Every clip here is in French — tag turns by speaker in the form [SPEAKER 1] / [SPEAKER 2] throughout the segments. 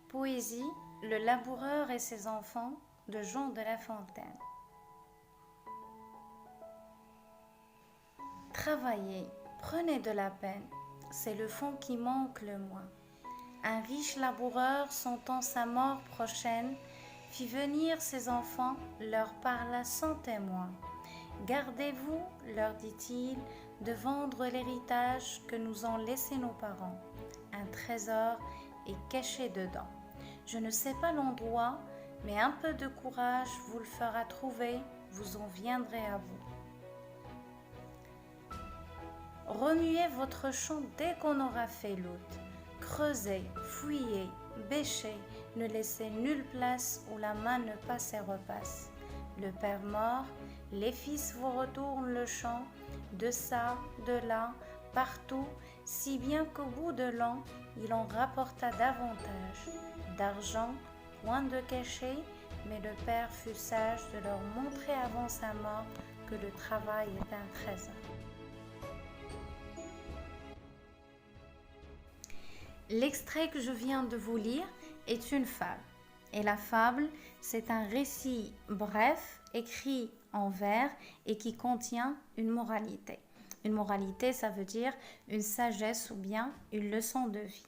[SPEAKER 1] Poésie, le laboureur et ses enfants de Jean de La Fontaine. Travaillez, prenez de la peine, c'est le fond qui manque le moins. Un riche laboureur, sentant sa mort prochaine, fit venir ses enfants, leur parla sans témoin. Gardez-vous, leur dit-il, de vendre l'héritage que nous ont laissé nos parents. Un trésor est caché dedans. Je ne sais pas l'endroit, mais un peu de courage vous le fera trouver, vous en viendrez à vous. Remuez votre champ dès qu'on aura fait l'hôte. Creusez, fouillez, bêchez, ne laissez nulle place où la main ne passe et repasse. Le père mort, les fils vous retournent le champ, de ça, de là, partout, si bien qu'au bout de l'an, il en rapporta davantage. D'argent, point de cachet, mais le père fut sage de leur montrer avant sa mort que le travail est un trésor. L'extrait que je viens de vous lire est une fable. Et la fable, c'est un récit bref, écrit en vers et qui contient une moralité. Une moralité, ça veut dire une sagesse ou bien une leçon de vie.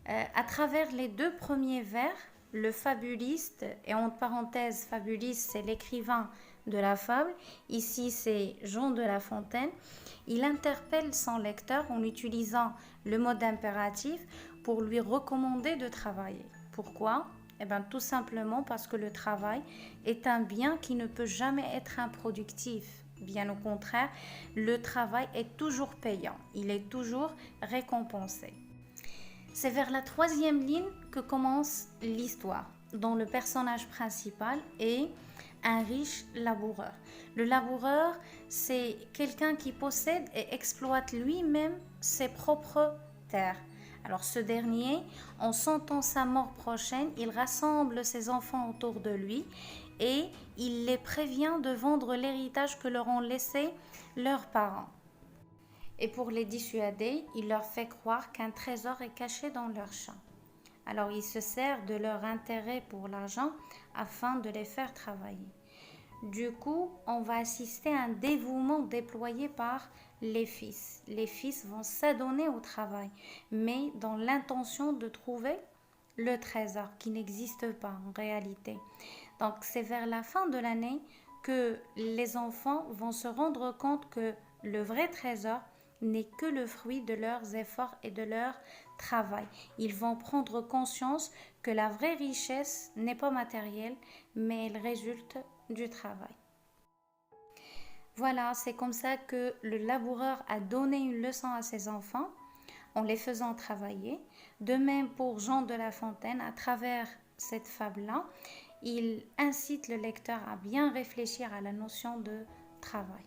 [SPEAKER 1] À travers les deux premiers vers, le fabuliste, et entre parenthèses, fabuliste, c'est l'écrivain de la fable, ici c'est Jean de La Fontaine, il interpelle son lecteur en utilisant le mode impératif pour lui recommander de travailler. Pourquoi ? Eh bien, tout simplement parce que le travail est un bien qui ne peut jamais être improductif. Bien au contraire, le travail est toujours payant, il est toujours récompensé. C'est vers la troisième ligne que commence l'histoire, dont le personnage principal est un riche laboureur. Le laboureur, c'est quelqu'un qui possède et exploite lui-même ses propres terres. Alors ce dernier, en sentant sa mort prochaine, il rassemble ses enfants autour de lui et il les prévient de vendre l'héritage que leur ont laissé leurs parents. Et pour les dissuader, il leur fait croire qu'un trésor est caché dans leur champ. Alors il se sert de leur intérêt pour l'argent afin de les faire travailler. Du coup, on va assister à un dévouement déployé par les fils. Les fils vont s'adonner au travail, mais dans l'intention de trouver le trésor qui n'existe pas en réalité. Donc c'est vers la fin de l'année que les enfants vont se rendre compte que le vrai trésor n'est que le fruit de leurs efforts et de leur travail. Ils vont prendre conscience que la vraie richesse n'est pas matérielle, mais elle résulte du travail. Voilà, c'est comme ça que le laboureur a donné une leçon à ses enfants en les faisant travailler. De même pour Jean de La Fontaine, à travers cette fable-là, il incite le lecteur à bien réfléchir à la notion de travail.